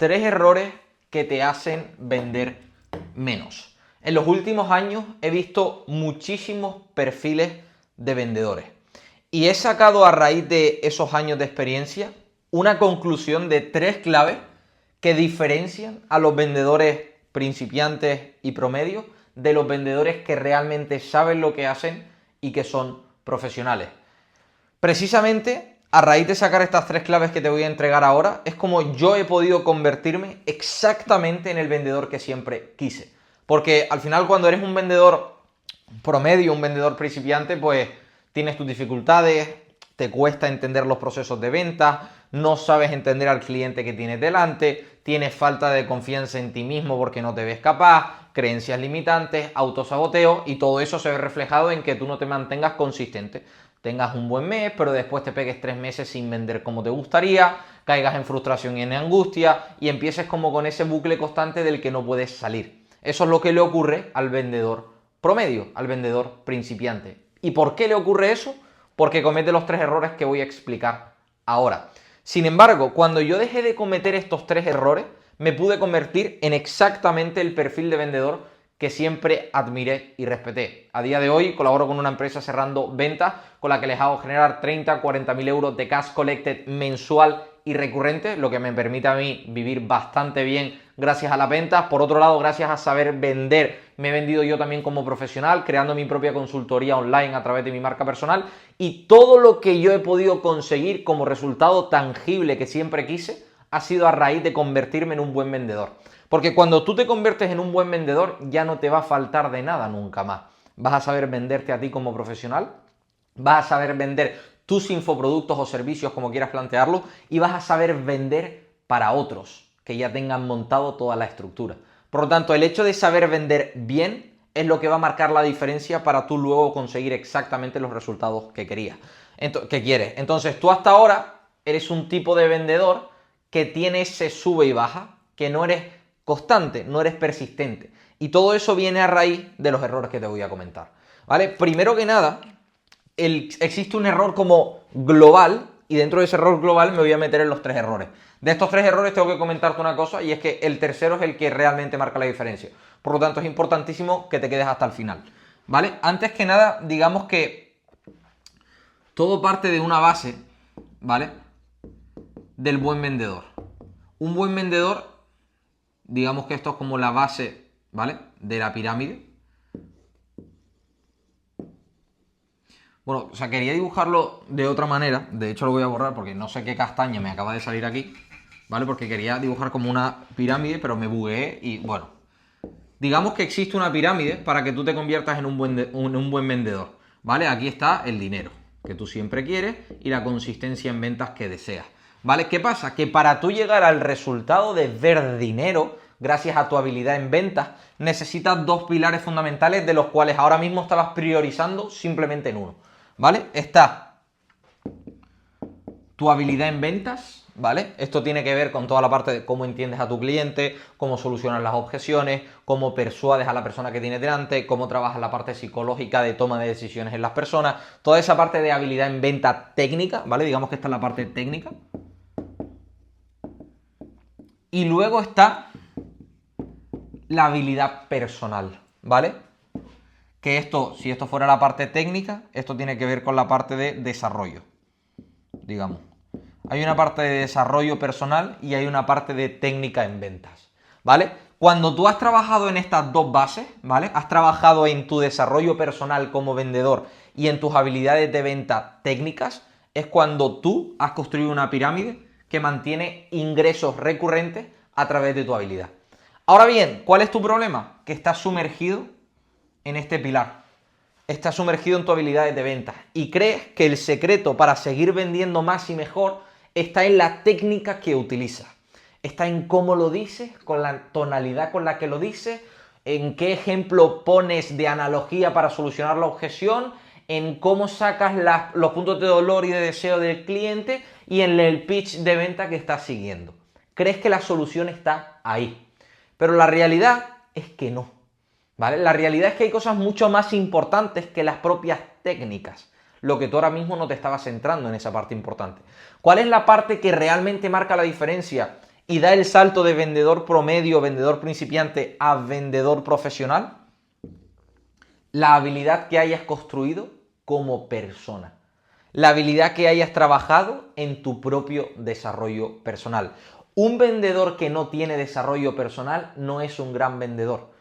3 errores que te hacen vender menos. En los últimos años he visto muchísimos perfiles de vendedores y he sacado a raíz de esos años de experiencia una conclusión de 3 claves que diferencian a los vendedores principiantes y promedio de los vendedores que realmente saben lo que hacen y que son profesionales. Precisamente a raíz de sacar estas 3 claves que te voy a entregar ahora, es como yo he podido convertirme exactamente en el vendedor que siempre quise. Porque al final, cuando eres un vendedor promedio, un vendedor principiante, pues tienes tus dificultades, te cuesta entender los procesos de venta, no sabes entender al cliente que tienes delante, tienes falta de confianza en ti mismo porque no te ves capaz, creencias limitantes, autosaboteo, y todo eso se ve reflejado en que tú no te mantengas consistente. Tengas un buen mes, pero después te pegues 3 meses sin vender como te gustaría, caigas en frustración y en angustia y empieces como con ese bucle constante del que no puedes salir. Eso es lo que le ocurre al vendedor promedio, al vendedor principiante. ¿Y por qué le ocurre eso? Porque comete los 3 errores que voy a explicar ahora. Sin embargo, cuando yo dejé de cometer estos 3 errores, me pude convertir en exactamente el perfil de vendedor que siempre admiré y respeté. A día de hoy colaboro con una empresa cerrando ventas con la que les hago generar 30, 40 mil euros de cash collected mensual y recurrente, lo que me permite a mí vivir bastante bien gracias a las ventas. Por otro lado, gracias a saber vender, me he vendido yo también como profesional, creando mi propia consultoría online a través de mi marca personal, y todo lo que yo he podido conseguir como resultado tangible que siempre quise ha sido a raíz de convertirme en un buen vendedor. Porque cuando tú te conviertes en un buen vendedor, ya no te va a faltar de nada nunca más. Vas a saber venderte a ti como profesional, vas a saber vender tus infoproductos o servicios, como quieras plantearlo, y vas a saber vender para otros que ya tengan montado toda la estructura. Por lo tanto, el hecho de saber vender bien es lo que va a marcar la diferencia para tú luego conseguir exactamente los resultados que quieres. Entonces, tú hasta ahora eres un tipo de vendedor que tiene ese sube y baja, que no eres constante, no eres persistente. Y todo eso viene a raíz de los errores que te voy a comentar. ¿Vale? Primero que nada, existe un error como global, y dentro de ese error global me voy a meter en los 3 errores. De estos 3 errores tengo que comentarte una cosa, y es que el tercero es el que realmente marca la diferencia. Por lo tanto, es importantísimo que te quedes hasta el final. ¿Vale? Antes que nada, digamos que todo parte de una base, ¿vale? Del buen vendedor. Un buen vendedor, digamos que esto es como la base, ¿vale? De la pirámide. Bueno, o sea, quería dibujarlo de otra manera. De hecho, lo voy a borrar porque no sé qué castaña me acaba de salir aquí, ¿vale? Porque quería dibujar como una pirámide, pero me bugueé y, bueno. Digamos que existe una pirámide para que tú te conviertas en un buen vendedor, ¿vale? Aquí está el dinero que tú siempre quieres y la consistencia en ventas que deseas, ¿vale? ¿Qué pasa? Que para tú llegar al resultado de ver dinero, gracias a tu habilidad en ventas, necesitas 2 pilares fundamentales, de los cuales ahora mismo estabas priorizando simplemente en uno, ¿vale? Está tu habilidad en ventas, ¿vale? Esto tiene que ver con toda la parte de cómo entiendes a tu cliente, cómo solucionas las objeciones, cómo persuades a la persona que tienes delante, cómo trabajas la parte psicológica de toma de decisiones en las personas, toda esa parte de habilidad en venta técnica, ¿vale? Digamos que esta es la parte técnica. Y luego está la habilidad personal, ¿vale? Que esto, si esto fuera la parte técnica, esto tiene que ver con la parte de desarrollo, digamos. Hay una parte de desarrollo personal y hay una parte de técnica en ventas, ¿vale? Cuando tú has trabajado en estas 2 bases, ¿vale? Has trabajado en tu desarrollo personal como vendedor y en tus habilidades de venta técnicas, es cuando tú has construido una pirámide que mantiene ingresos recurrentes a través de tu habilidad. Ahora bien, ¿cuál es tu problema? Que estás sumergido en este pilar. Estás sumergido en tus habilidades de venta y crees que el secreto para seguir vendiendo más y mejor está en la técnica que utilizas. Está en cómo lo dices, con la tonalidad con la que lo dices, en qué ejemplo pones de analogía para solucionar la objeción, en cómo sacas los puntos de dolor y de deseo del cliente y en el pitch de venta que estás siguiendo. Crees que la solución está ahí, pero la realidad es que no, ¿vale? La realidad es que hay cosas mucho más importantes que las propias técnicas. Lo que tú ahora mismo no te estabas centrando en esa parte importante. ¿Cuál es la parte que realmente marca la diferencia y da el salto de vendedor promedio, vendedor principiante a vendedor profesional? La habilidad que hayas construido como persona. La habilidad que hayas trabajado en tu propio desarrollo personal. Un vendedor que no tiene desarrollo personal no es un gran vendedor.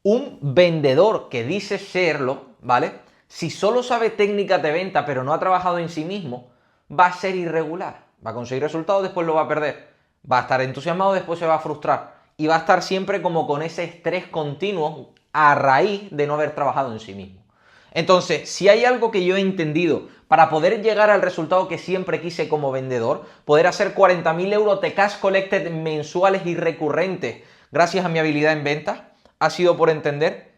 Un vendedor que dice serlo, ¿vale? Si solo sabe técnicas de venta pero no ha trabajado en sí mismo, va a ser irregular. Va a conseguir resultados, después lo va a perder. Va a estar entusiasmado, después se va a frustrar. Y va a estar siempre como con ese estrés continuo a raíz de no haber trabajado en sí mismo. Entonces, si hay algo que yo he entendido para poder llegar al resultado que siempre quise como vendedor, poder hacer 40.000 euros de cash collected mensuales y recurrentes gracias a mi habilidad en ventas, ha sido por entender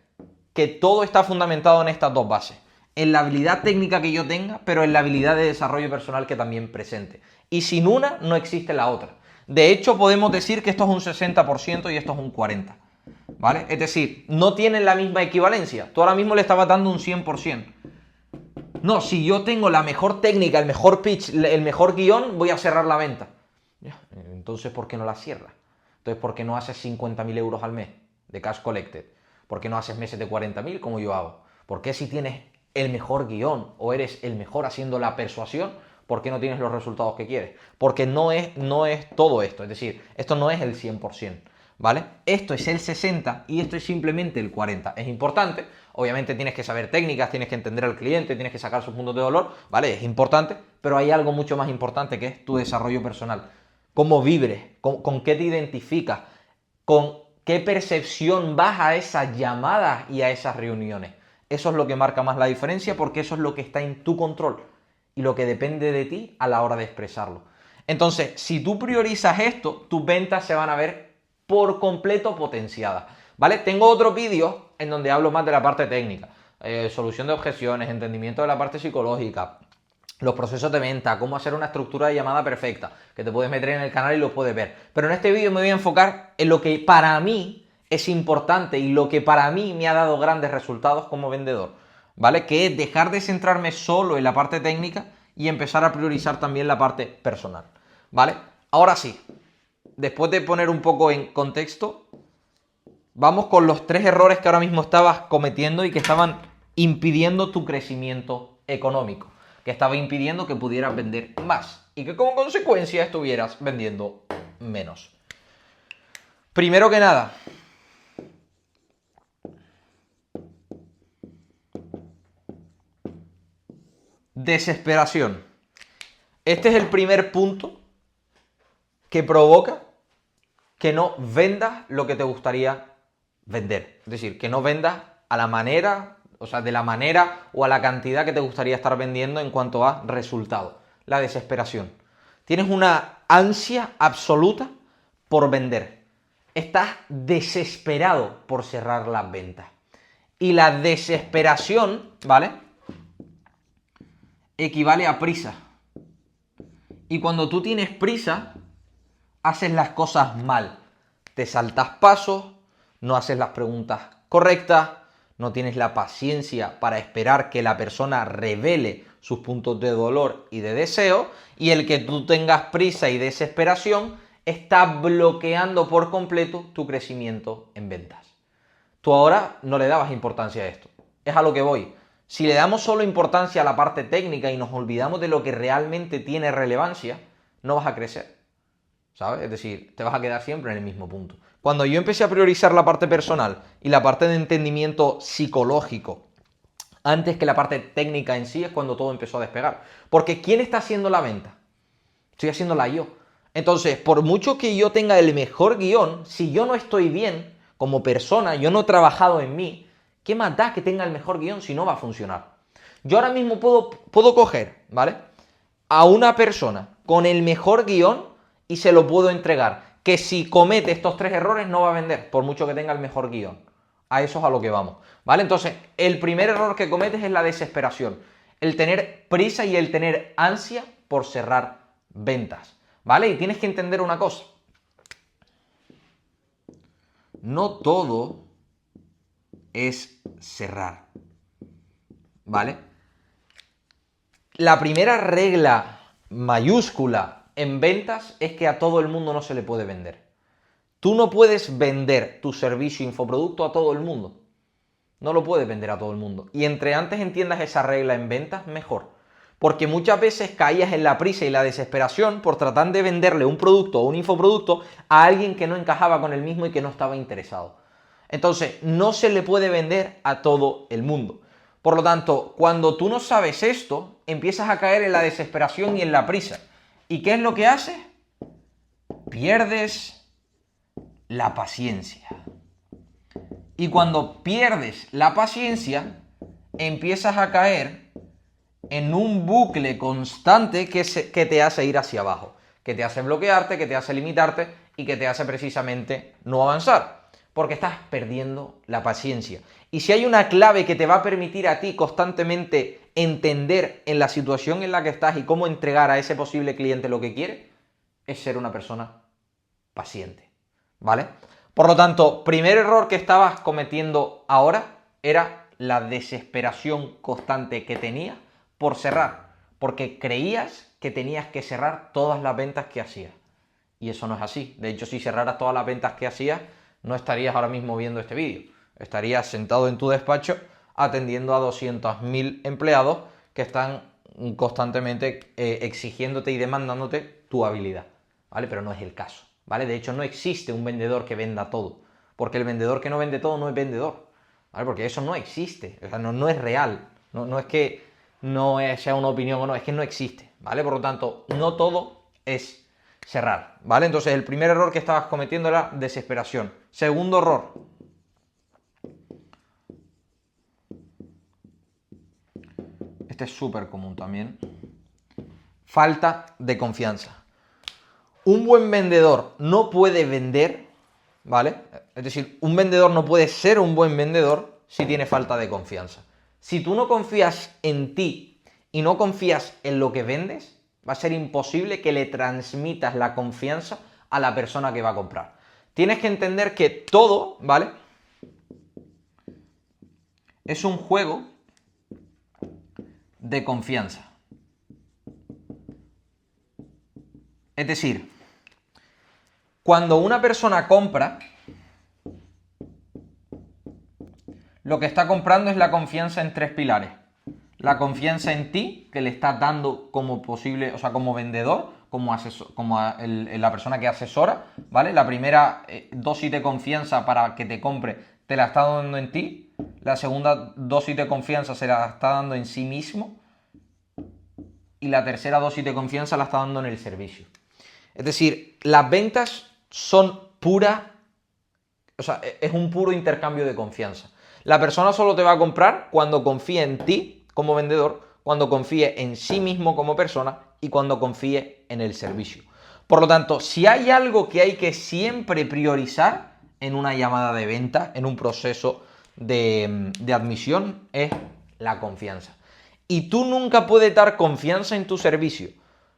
que todo está fundamentado en estas dos bases. En la habilidad técnica que yo tenga, pero en la habilidad de desarrollo personal que también presente. Y sin una no existe la otra. De hecho, podemos decir que esto es un 60% y esto es un 40%. ¿Vale? Es decir, no tienen la misma equivalencia. Tú ahora mismo le estabas dando un 100%. No, si yo tengo la mejor técnica, el mejor pitch, el mejor guión, voy a cerrar la venta. Entonces, ¿por qué no la cierras? Entonces, ¿por qué no haces 50.000 euros al mes de cash collected? ¿Por qué no haces meses de 40.000 como yo hago? ¿Por qué si tienes el mejor guión o eres el mejor haciendo la persuasión, por qué no tienes los resultados que quieres? Porque no es todo esto, es decir, esto no es el 100%. ¿Vale? Esto es el 60 y esto es simplemente el 40. Es importante, obviamente tienes que saber técnicas, tienes que entender al cliente, tienes que sacar sus puntos de dolor, ¿vale? Es importante, pero hay algo mucho más importante que es tu desarrollo personal. Cómo vibres, con qué te identificas, con qué percepción vas a esas llamadas y a esas reuniones. Eso es lo que marca más la diferencia porque eso es lo que está en tu control y lo que depende de ti a la hora de expresarlo. Entonces, si tú priorizas esto, tus ventas se van a ver por completo potenciada, ¿vale? Tengo otro vídeo en donde hablo más de la parte técnica, solución de objeciones, entendimiento de la parte psicológica, los procesos de venta, cómo hacer una estructura de llamada perfecta, que te puedes meter en el canal y lo puedes ver. Pero en este vídeo me voy a enfocar en lo que para mí es importante y lo que para mí me ha dado grandes resultados como vendedor, ¿vale? Que es dejar de centrarme solo en la parte técnica y empezar a priorizar también la parte personal, ¿vale? Ahora sí, después de poner un poco en contexto, vamos con los 3 errores que ahora mismo estabas cometiendo y que estaban impidiendo tu crecimiento económico, que estaba impidiendo que pudieras vender más y que como consecuencia estuvieras vendiendo menos. Primero que nada, desesperación. Este es el primer punto que provoca que no vendas lo que te gustaría vender. Es decir, que no vendas a la manera, o sea, de la manera o a la cantidad que te gustaría estar vendiendo en cuanto a resultado. La desesperación. Tienes una ansia absoluta por vender. Estás desesperado por cerrar las ventas. Y la desesperación, ¿vale? Equivale a prisa. Y cuando tú tienes prisa, haces las cosas mal. Te saltas pasos, no haces las preguntas correctas, no tienes la paciencia para esperar que la persona revele sus puntos de dolor y de deseo, y el que tú tengas prisa y desesperación está bloqueando por completo tu crecimiento en ventas. Tú ahora no le dabas importancia a esto. Es a lo que voy. Si le damos solo importancia a la parte técnica y nos olvidamos de lo que realmente tiene relevancia, no vas a crecer, ¿sabes? Es decir, te vas a quedar siempre en el mismo punto. Cuando yo empecé a priorizar la parte personal y la parte de entendimiento psicológico antes que la parte técnica en sí, es cuando todo empezó a despegar. Porque ¿quién está haciendo la venta? Estoy haciéndola yo. Entonces, por mucho que yo tenga el mejor guión, si yo no estoy bien como persona, yo no he trabajado en mí, ¿qué más da que tenga el mejor guión si no va a funcionar? Yo ahora mismo puedo coger, ¿vale? A una persona con el mejor guión y se lo puedo entregar. Que si comete estos 3 errores no va a vender, por mucho que tenga el mejor guión. A eso es a lo que vamos, ¿vale? Entonces, el primer error que cometes es la desesperación. El tener prisa y el tener ansia por cerrar ventas, ¿vale? Y tienes que entender una cosa. No todo es cerrar, ¿vale? La primera regla mayúscula en ventas es que a todo el mundo no se le puede vender. Tú no puedes vender tu servicio infoproducto a todo el mundo. No lo puedes vender a todo el mundo. Y entre antes entiendas esa regla en ventas, mejor. Porque muchas veces caías en la prisa y la desesperación por tratar de venderle un producto o un infoproducto a alguien que no encajaba con el mismo y que no estaba interesado. Entonces, no se le puede vender a todo el mundo. Por lo tanto, cuando tú no sabes esto, empiezas a caer en la desesperación y en la prisa. ¿Y qué es lo que haces? Pierdes la paciencia. Y cuando pierdes la paciencia, empiezas a caer en un bucle constante que te hace ir hacia abajo, que te hace bloquearte, que te hace limitarte y que te hace precisamente no avanzar, porque estás perdiendo la paciencia. Y si hay una clave que te va a permitir a ti constantemente entender en la situación en la que estás y cómo entregar a ese posible cliente lo que quiere, es ser una persona paciente, ¿vale? Por lo tanto, primer error que estabas cometiendo ahora era la desesperación constante que tenías por cerrar, porque creías que tenías que cerrar todas las ventas que hacías. Y eso no es así. De hecho, si cerraras todas las ventas que hacías, no estarías ahora mismo viendo este vídeo. Estarías sentado en tu despacho atendiendo a 200.000 empleados que están constantemente exigiéndote y demandándote tu habilidad, ¿vale? Pero no es el caso, ¿vale? De hecho, no existe un vendedor que venda todo, porque el vendedor que no vende todo no es vendedor, ¿vale? Porque eso no existe, o sea, no es real, no es que sea una opinión o no, es que no existe, ¿vale? Por lo tanto, no todo es cerrar, ¿vale? Entonces, el primer error que estabas cometiendo era desesperación. Segundo error, este es súper común también, falta de confianza. Un buen vendedor no puede vender, ¿vale? Es decir, un vendedor no puede ser un buen vendedor si tiene falta de confianza. Si tú no confías en ti y no confías en lo que vendes, va a ser imposible que le transmitas la confianza a la persona que va a comprar. Tienes que entender que todo, ¿vale? Es un juego de confianza. Es decir, cuando una persona compra, lo que está comprando es la confianza en tres pilares. La confianza en ti, que le estás dando como posible, o sea, como vendedor, como asesor, la persona que asesora, ¿vale? La primera dosis de confianza para que te compre te la está dando en ti. La segunda dosis de confianza se la está dando en sí mismo. Y la tercera dosis de confianza la está dando en el servicio. Es decir, las ventas son pura, o sea, es un puro intercambio de confianza. La persona solo te va a comprar cuando confíe en ti como vendedor, cuando confíe en sí mismo como persona y cuando confíe en el servicio. Por lo tanto, si hay algo que hay que siempre priorizar en una llamada de venta, en un proceso de admisión, es la confianza. Y tú nunca puedes dar confianza en tu servicio,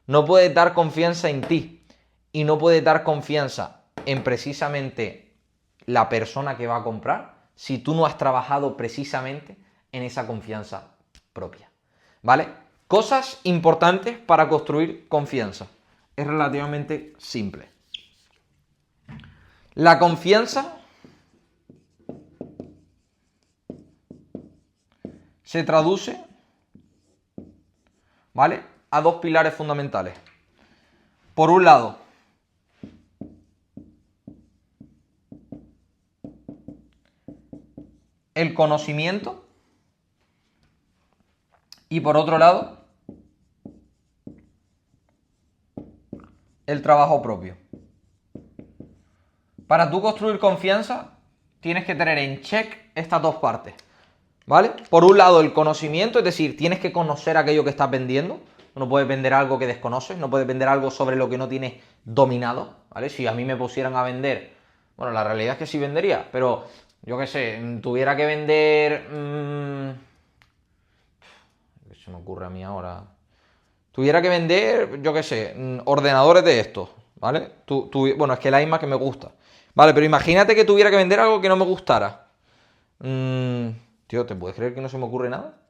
no puedes dar confianza en ti y no puedes dar confianza en precisamente la persona que va a comprar si tú no has trabajado precisamente en esa confianza propia, ¿vale? Cosas importantes para construir confianza. Es relativamente simple. La confianza se traduce, ¿vale?, a dos pilares fundamentales. Por un lado, el conocimiento y por otro lado, el trabajo propio. Para tú construir confianza, tienes que tener en check estas dos partes, ¿vale? Por un lado, el conocimiento, es decir, tienes que conocer aquello que estás vendiendo. No puedes vender algo que desconoces, no puedes vender algo sobre lo que no tienes dominado, ¿vale? Si a mí me pusieran a vender, bueno, la realidad es que sí vendería, pero yo qué sé, tuviera que vender... ¿qué se me ocurre a mí ahora? Tuviera que vender, yo qué sé, ordenadores de estos, ¿vale? Bueno, es que la misma que me gusta. Vale, pero imagínate que tuviera que vender algo que no me gustara. Tío, ¿te puedes creer que no se me ocurre nada?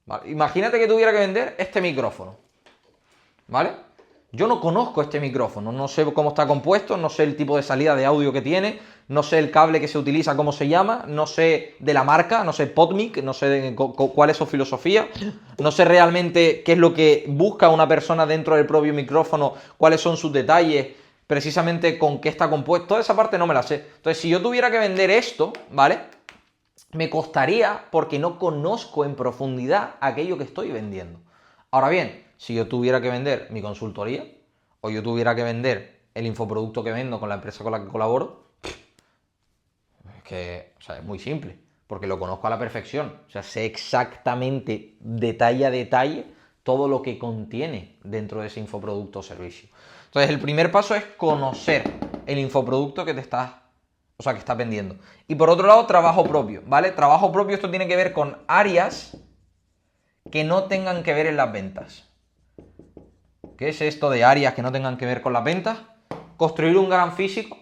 Vale, imagínate que tuviera que vender este micrófono, ¿vale? Yo no conozco este micrófono, no sé cómo está compuesto, no sé el tipo de salida de audio que tiene, no sé el cable que se utiliza, cómo se llama, no sé de la marca, no sé PodMic, no sé cuál es su filosofía, no sé realmente qué es lo que busca una persona dentro del propio micrófono, cuáles son sus detalles, precisamente con qué está compuesto. Toda esa parte no me la sé. Entonces, si yo tuviera que vender esto, ¿vale? Me costaría porque no conozco en profundidad aquello que estoy vendiendo. Ahora bien, si yo tuviera que vender mi consultoría o yo tuviera que vender el infoproducto que vendo con la empresa con la que colaboro, es que, o sea, es muy simple, porque lo conozco a la perfección. O sea, sé exactamente, detalle a detalle, todo lo que contiene dentro de ese infoproducto o servicio. Entonces, el primer paso es conocer el infoproducto que te estás, o sea, que estás vendiendo. Y por otro lado, trabajo propio, ¿vale? Trabajo propio, esto tiene que ver con áreas que no tengan que ver en las ventas. ¿Qué es esto de áreas que no tengan que ver con las ventas? Construir un gran físico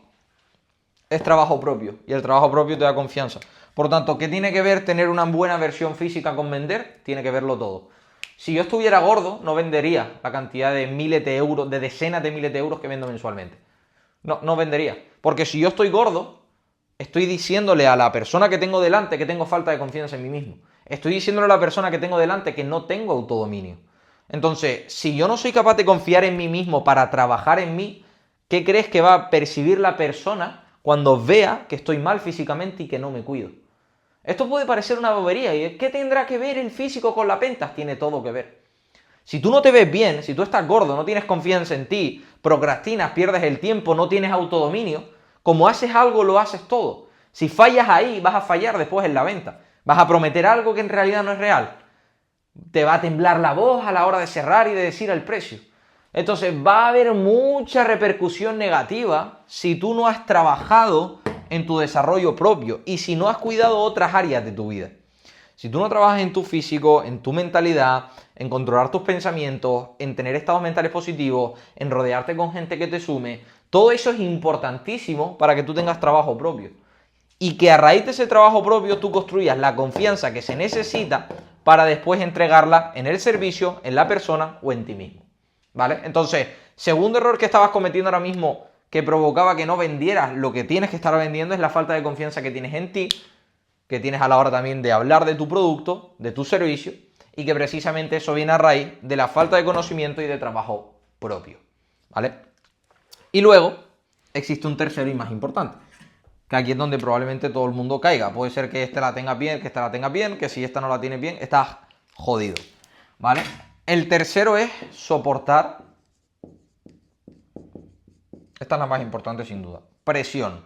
es trabajo propio y el trabajo propio te da confianza. Por tanto, ¿qué tiene que ver tener una buena versión física con vender? Tiene que verlo todo. Si yo estuviera gordo, no vendería la cantidad de miles de euros, de decenas de miles de euros que vendo mensualmente. No vendería. Porque si yo estoy gordo, estoy diciéndole a la persona que tengo delante que tengo falta de confianza en mí mismo. Estoy diciéndole a la persona que tengo delante que no tengo autodominio. Entonces, si yo no soy capaz de confiar en mí mismo para trabajar en mí, ¿qué crees que va a percibir la persona cuando vea que estoy mal físicamente y que no me cuido? Esto puede parecer una bobería. ¿Y qué tendrá que ver el físico con las ventas? Tiene todo que ver. Si tú no te ves bien, si tú estás gordo, no tienes confianza en ti, procrastinas, pierdes el tiempo, no tienes autodominio, como haces algo, lo haces todo. Si fallas ahí, vas a fallar después en la venta. Vas a prometer algo que en realidad no es real. Te va a temblar la voz a la hora de cerrar y de decir el precio. Entonces va a haber mucha repercusión negativa si tú no has trabajado en tu desarrollo propio y si no has cuidado otras áreas de tu vida. Si tú no trabajas en tu físico, en tu mentalidad, en controlar tus pensamientos, en tener estados mentales positivos, en rodearte con gente que te sume, todo eso es importantísimo para que tú tengas trabajo propio. Y que a raíz de ese trabajo propio tú construyas la confianza que se necesita para después entregarla en el servicio, en la persona o en ti mismo. ¿Vale? Entonces, segundo error que estabas cometiendo ahora mismo que provocaba que no vendieras lo que tienes que estar vendiendo es la falta de confianza que tienes en ti, que tienes a la hora también de hablar de tu producto, de tu servicio, y que precisamente eso viene a raíz de la falta de conocimiento y de trabajo propio. ¿Vale? Y luego existe un tercero y más importante, que aquí es donde probablemente todo el mundo caiga. Puede ser que esta la tenga bien, que esta la tenga bien, que si esta no la tiene bien, estás jodido. ¿Vale? El tercero es soportar. Esta es la más importante sin duda. Presión.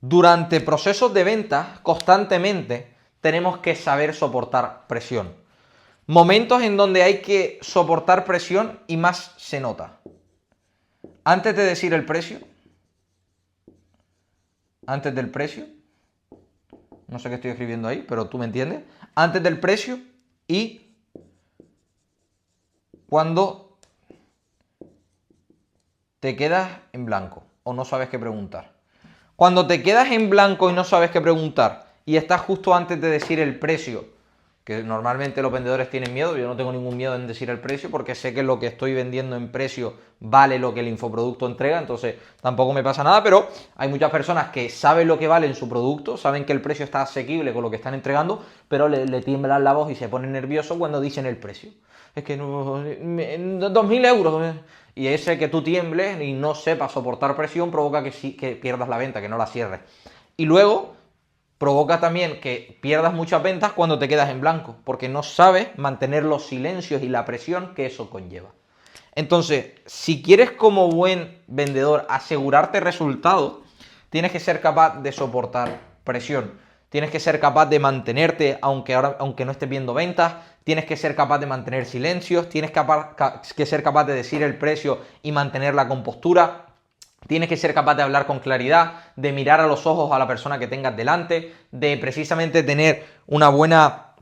Durante procesos de ventas, constantemente tenemos que saber soportar presión. Momentos en donde hay que soportar presión y más se nota. Antes de decir el precio, antes del precio, no sé qué estoy escribiendo ahí, pero tú me entiendes. Antes del precio y cuando te quedas en blanco o no sabes qué preguntar. Cuando te quedas en blanco y no sabes qué preguntar y estás justo antes de decir el precio, que normalmente los vendedores tienen miedo, yo no tengo ningún miedo en decir el precio porque sé que lo que estoy vendiendo en precio vale lo que el infoproducto entrega, entonces tampoco me pasa nada, pero hay muchas personas que saben lo que vale en su producto, saben que el precio está asequible con lo que están entregando, pero le tiemblan la voz y se ponen nerviosos cuando dicen el precio. Es que no, 2.000 euros. Y ese que tú tiembles y no sepas soportar presión provoca que pierdas la venta, que no la cierres. Y luego provoca también que pierdas muchas ventas cuando te quedas en blanco, porque no sabes mantener los silencios y la presión que eso conlleva. Entonces, si quieres como buen vendedor asegurarte resultados, tienes que ser capaz de soportar presión. Tienes que ser capaz de mantenerte aunque no estés viendo ventas. Tienes que ser capaz de mantener silencios. Tienes que ser capaz de decir el precio y mantener la compostura. Tienes que ser capaz de hablar con claridad, de mirar a los ojos a la persona que tengas delante, de precisamente tener una buena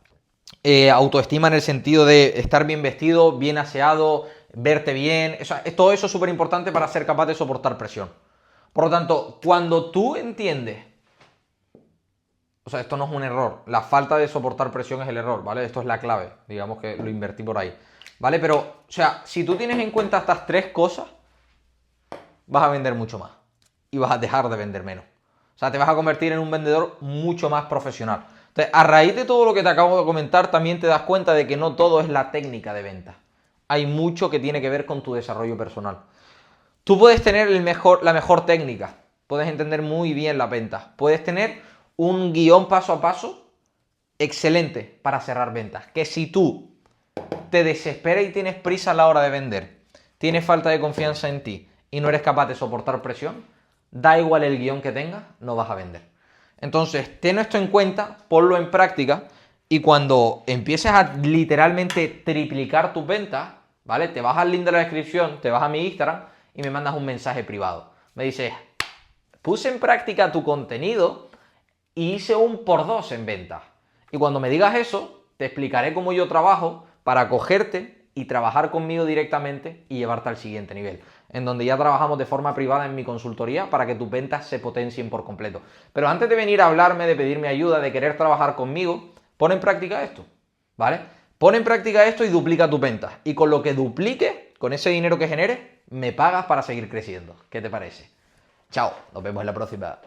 autoestima en el sentido de estar bien vestido, bien aseado, verte bien. Todo eso es súper importante para ser capaz de soportar presión. Por lo tanto, cuando tú entiendes, o sea, esto no es un error, la falta de soportar presión es el error, ¿vale? Esto es la clave, digamos que lo invertí por ahí. ¿vale? Pero, o sea, si tú tienes en cuenta estas tres cosas, vas a vender mucho más y vas a dejar de vender menos. O sea, te vas a convertir en un vendedor mucho más profesional. Entonces, a raíz de todo lo que te acabo de comentar, también te das cuenta de que no todo es la técnica de venta. Hay mucho que tiene que ver con tu desarrollo personal. Tú puedes tener la mejor técnica, puedes entender muy bien la venta, puedes tener un guión paso a paso excelente para cerrar ventas. Que si tú te desesperas y tienes prisa a la hora de vender, tienes falta de confianza en ti y no eres capaz de soportar presión, da igual el guión que tengas, no vas a vender. Entonces, ten esto en cuenta, ponlo en práctica y cuando empieces a literalmente triplicar tus ventas, ¿vale? Te vas al link de la descripción, te vas a mi Instagram y me mandas un mensaje privado. Me dices, puse en práctica tu contenido y hice un por dos en ventas. Y cuando me digas eso, te explicaré cómo yo trabajo para cogerte y trabajar conmigo directamente y llevarte al siguiente nivel, en donde ya trabajamos de forma privada en mi consultoría para que tus ventas se potencien por completo. Pero antes de venir a hablarme, de pedirme ayuda, de querer trabajar conmigo, pon en práctica esto, ¿vale? Pon en práctica esto y duplica tus ventas. Y con lo que dupliques, con ese dinero que genere, me pagas para seguir creciendo. ¿Qué te parece? Chao, nos vemos en la próxima.